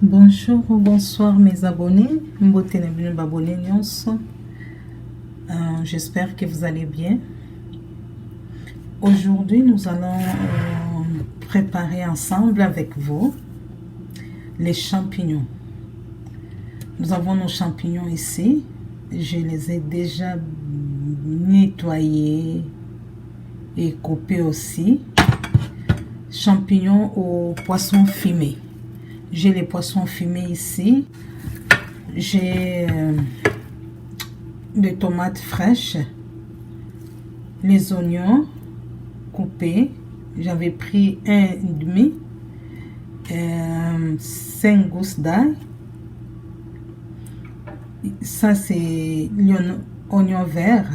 Bonjour ou bonsoir mes abonnés, j'espère que vous allez bien. Aujourd'hui nous allons préparer ensemble avec vous les champignons. Nous avons nos champignons ici, je les ai déjà nettoyés et coupés aussi. Champignons au poisson fumé. J'ai les poissons fumés ici. J'ai des tomates fraîches, les oignons coupés. J'avais pris 1,5, 5 gousses d'ail. Ça c'est l'oignon vert.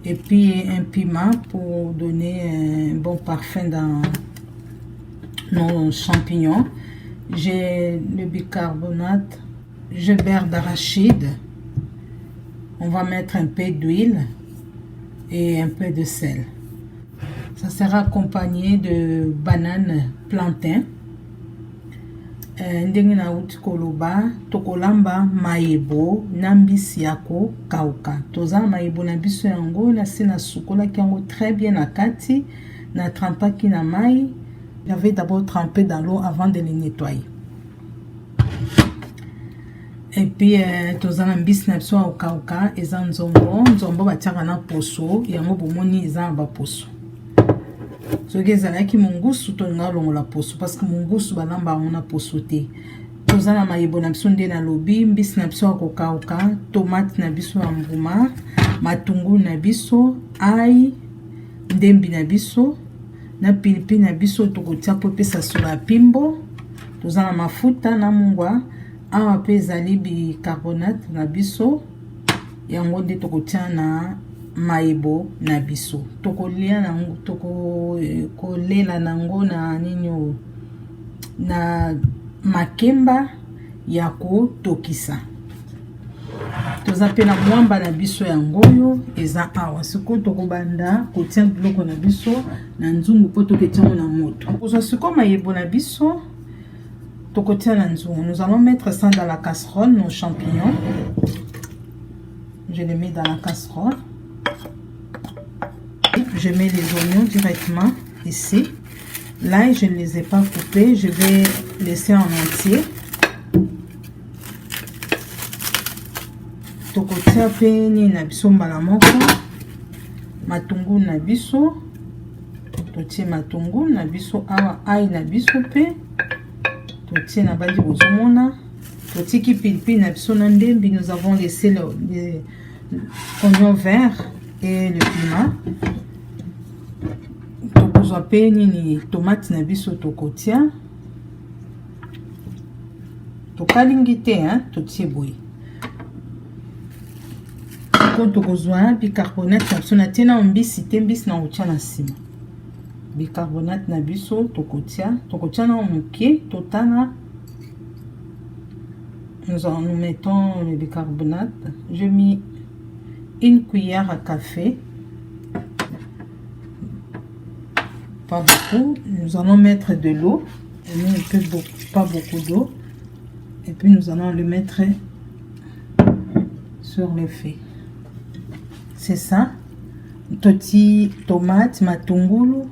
Et puis un piment pour donner un bon parfum dans nos champignons. J'ai le bicarbonate, j'ai beurre d'arachide. On va mettre un peu d'huile et un peu de sel. Ça sera accompagné de bananes plantain. Ndenge na uti koloba tokolamba maïbo na mbisi yako kauka. Toza maïbo na biso yango na sina sukola kiango très bien na kati na trempaki na mai. J'avais d'abord trempé dans l'eau avant de les nettoyer. Et puis, toza na mbisi na biso kauka eza nzombo batiaka na poso yango bomoni eza ba poso. Soki ezalaki mongusu tolinga longola poso parce que mongusu balamba on a poso te. Toza na mayibo na biso nde na lobi, mbisi na biso akokauka, tomate na biso ya mbuma, matungulu na biso, ail, ndembi na biso, na pilipili na biso tokotia po pesa solo pimbo. Toza na mafuta na mungwa, awa pe ezali bicarbonate na biso, yango nde tokotia na maïbo na biso. Tokolia nango tokolela nango na nini na makemba ya kotokisa. Toza pe na mwamba na biso yango yo eza awa. Siko tokobanda kotia biloko na biso na nzungu po toketia na moto. Koza siko maïbo na biso tokotia na nzungu. Nous allons mettre ça dans la casserole, nos champignons. Je les mets dans la casserole. Je mets les oignons directement ici. Là, je ne les ai pas coupés. Je vais laisser en entier. Tokotia pe ni na biso mbala moko. Matungulu na biso. Totie matungulu na biso awa ail na biso pe. Totie na bandi bozomona. Totie ki pilipili na biso na ndembi. Nous avons laissé les oignons verts et le piment. Tokozwa pe nini tomate na biso tokotia. Tokalingi te totie boye. Tokozwa bicarbonate na biso na tina mbisi te mbisi na otia na sima. Bicarbonate na biso tokotia na moke totana. Nous mettons le bicarbonate. J'ai mis une cuillère à café. Pas beaucoup. Nous allons mettre de l'eau. Pas beaucoup d'eau. Et puis nous allons le mettre sur le feu. C'est ça. Toti tomate, matungulu,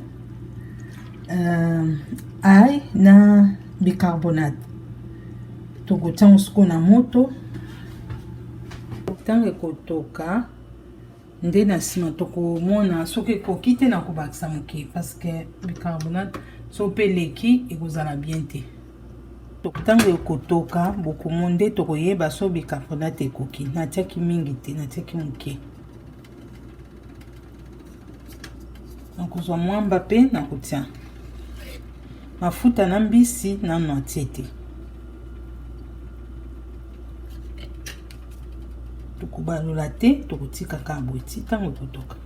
ail na bicarbonate. Tokotia usko na moto. Tango kotoka nde na sima tokomona soki ekoki te na kobakisa moke parce que bicarbonate so pe leki ekozala bien te. Tango ekotoka bokomonde tokoyeba so bicarbonate ekoki. Natiaki mingi te, natiaki moke. Nakozwa mwamba pe nakotia mafuta na mbisi na natie te. Tokobalola te tokotika ka boiti tango totoka.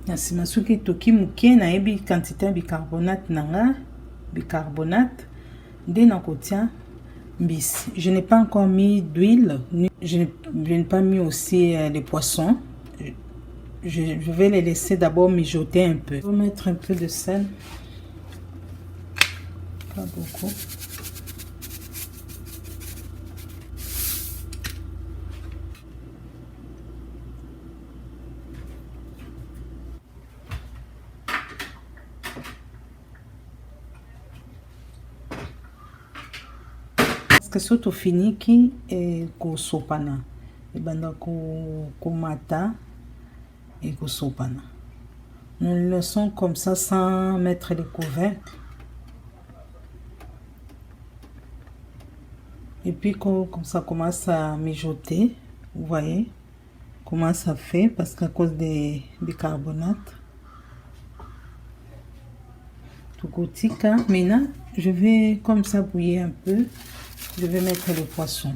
Na sima soki toki moke nayebi quantité ya bicarbonate nanga bicarbonate nde nakotia mbisi. Je n'ai pas encore mis d'huile. Je n'ai pas mis aussi les poissons. Je vais les laisser d'abord mijoter un peu. Je vais mettre un peu de sel. pas beaucoup. Parce que surtout fini qui est sopana et banda ko mata et ko sopana. Nous le laissons comme ça sans mettre les couvercles. Et puis comme ça commence à mijoter, vous voyez comment ça fait parce qu'à cause des bicarbonates. Tout gotika. Maintenant, je vais comme ça bouillir un peu. Je vais mettre le poisson.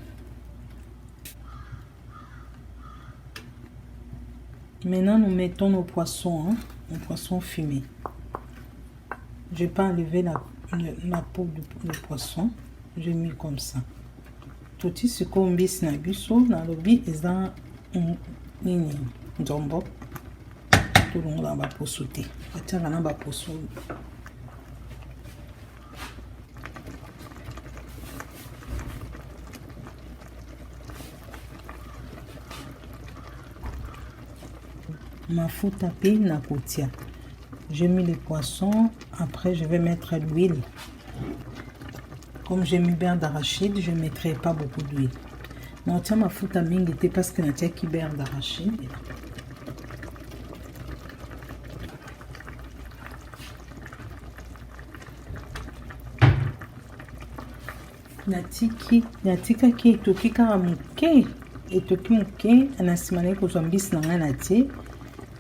Maintenant, nous mettons nos poissons, hein, nos poissons fumés. Je n'ai pas enlevé la peau du poisson. Je mets comme ça. Tout ce qu'on bis na biso na lobi eza nini nzombo. Tout le monde va pour sauter. Tiens, on va pour sauter. Mafuta pe na kotia. J'ai mis les poissons, après je vais mettre l'huile. Comme j'ai mis beurre d'arachide, je ne mettrai pas beaucoup d'huile. Mais on tient mafuta mingi parce que na tia ki beurre d'arachide. Natika ki etoki kaka moke, etoki moke, anasimana kozwa mbisi na nga na tie.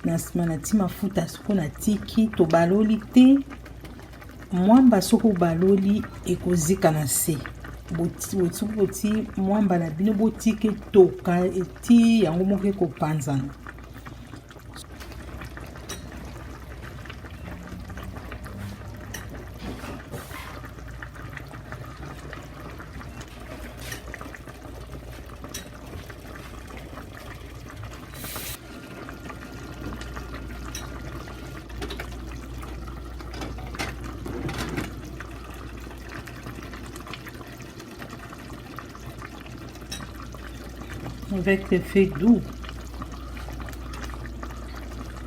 Na sima na ti mafuta soko na tiki to baloli te mwamba soko baloli ekozika na se boti mwamba na bino botike toka eti yango moko ekopanzana. Avec le feu doux.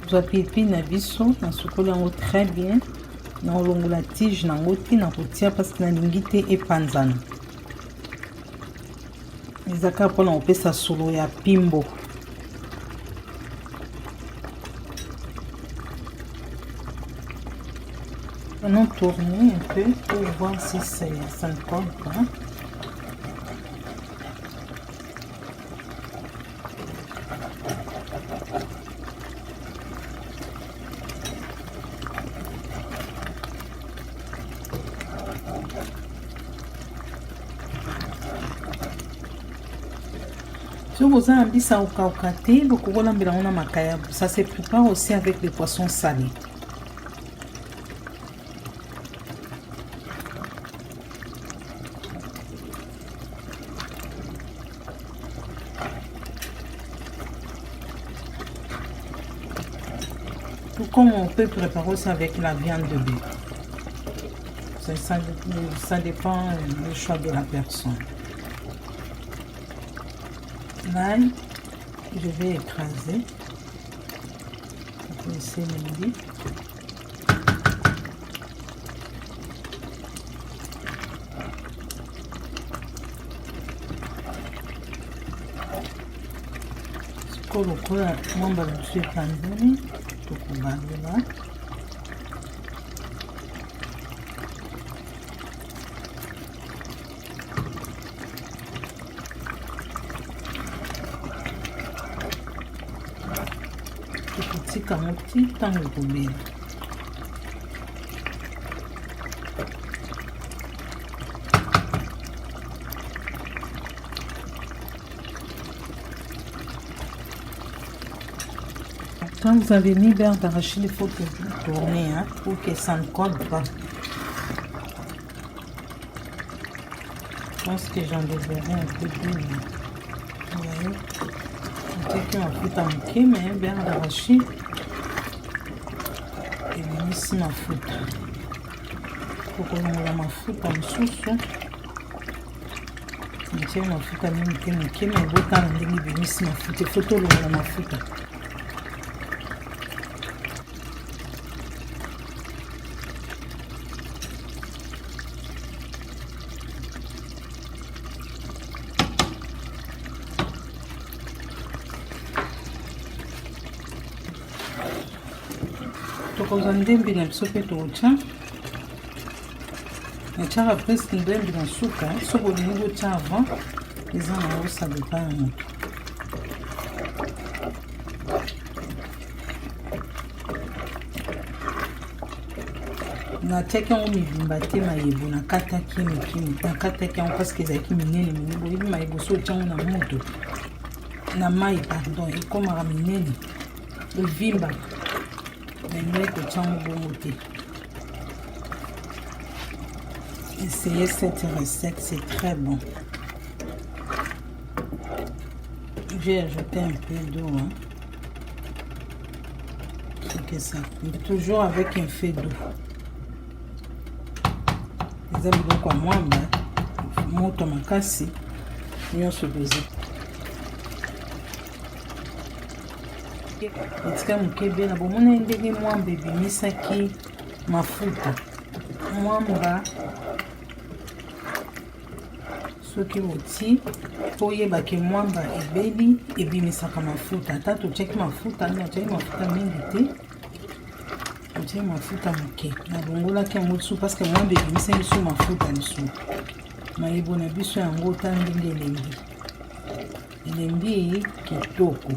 Vous appuyez na biso na sokola yango très bien. Na longo la tige na ngoti na kotia parce que na lingite e panzana. Ezaka pona opesa solo ya pimbo. On a tourné un peu pour voir si ça ne colle pas. Si vous avez un bisa au kaukate, vous pouvez l'embêter dans makaya. Ça se prépare aussi avec des poissons salés. Tout comme on peut préparer aussi avec la viande de bœuf. Ça dépend du choix de la personne. L'ail, je vais écraser. Je vais essayer de le dire. Lokola mwamba lusu epanzani tokobandela tokotika ngo ti ntango ekobela. Quand vous avez mis beurre d'arachide, il faut tourner hein, pour que ça ne colle pas. Je pense que j'en devrais un peu plus. Vous voyez, peut-être qu'on peut tanker, mais beurre d'arachide, et mis ici ma faute. tokolongola mafuta mosusu ntie mafuta moke moke me botala ndenge ebimisi mafuta efo tolongola mafuta tokozwa ndembi na biso mpe tokotya natiaka presque ndembi na suka soki olingi kotya avant eza na osabe epai ya moto natiaki yango mibimba te mayebo nakataki nakataki yango parceke ezalaki minene minene boyebi mayebo so otya yango na moto na mai pardon ekomaka minene evimba mais que tu as un bon goûter. Essayez cette recette, c'est très bon. J'ai ajouté un peu d'eau. Hein. C'est que ça. Mais toujours avec un fait d'eau. Les amis, donc, moi, mon tomate cassé, nous se poser. etika moke be na bomona ndenge mwamba ebimisaki mafuta mwamba soki oti po oyebake mwamba ebeli ebimisaka mafuta ata totiaki mafuta nde otiaki mafuta mingi te otiaki mafuta moke nalongolaki yango lisu parceke mwamba ebimisaki lisu mafuta lisu mayebo na biso yango ota ndenge elembi kitoko.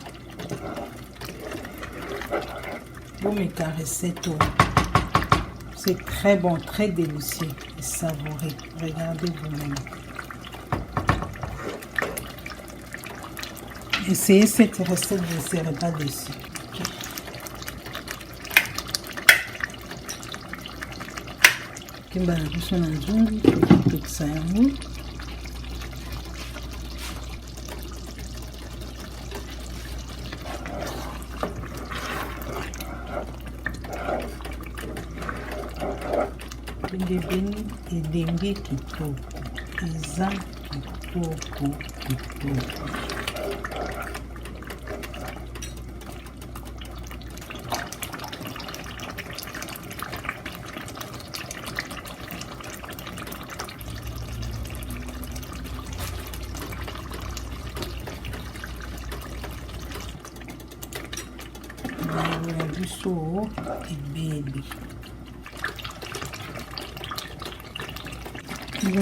Vous mettez la recette, c'est très bon, très délicieux et savoureux. Regardez vous-même. Essayez cette recette, vous ne serez pas déçus. Kimbala biso na nzungu, tokisa yango. Beni elengi kitoko eza kitoko kitoko na biso ebeli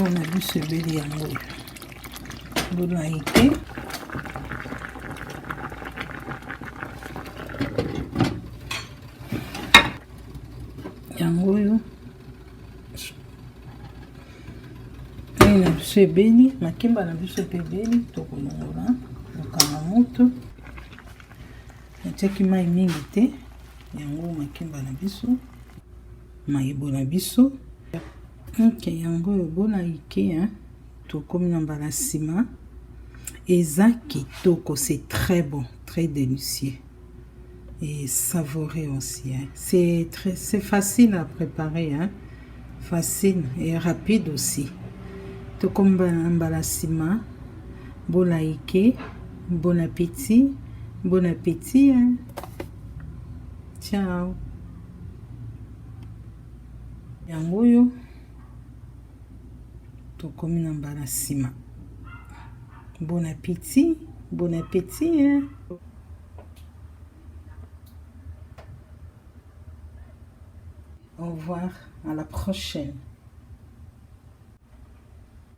on a vu ce belly yango bona ite yango yo na biso ebeli makemba na biso mpe ebeli tokolongola lokanga moto natiaki mai mingi te yango makemba na biso mayebo na biso. Ok, yango bona ike tokomi na mbala nsima eza kitoko, c'est très bon, très délicieux et savoureux aussi. C'est facile à préparer, facile et rapide aussi. Tokomi na mbala nsima bona ike, bon appétit, bon appétit. Ciao. Yango yo tokomi na mbala nsima. Bon appétit, bon appétit. Au revoir, à la prochaine.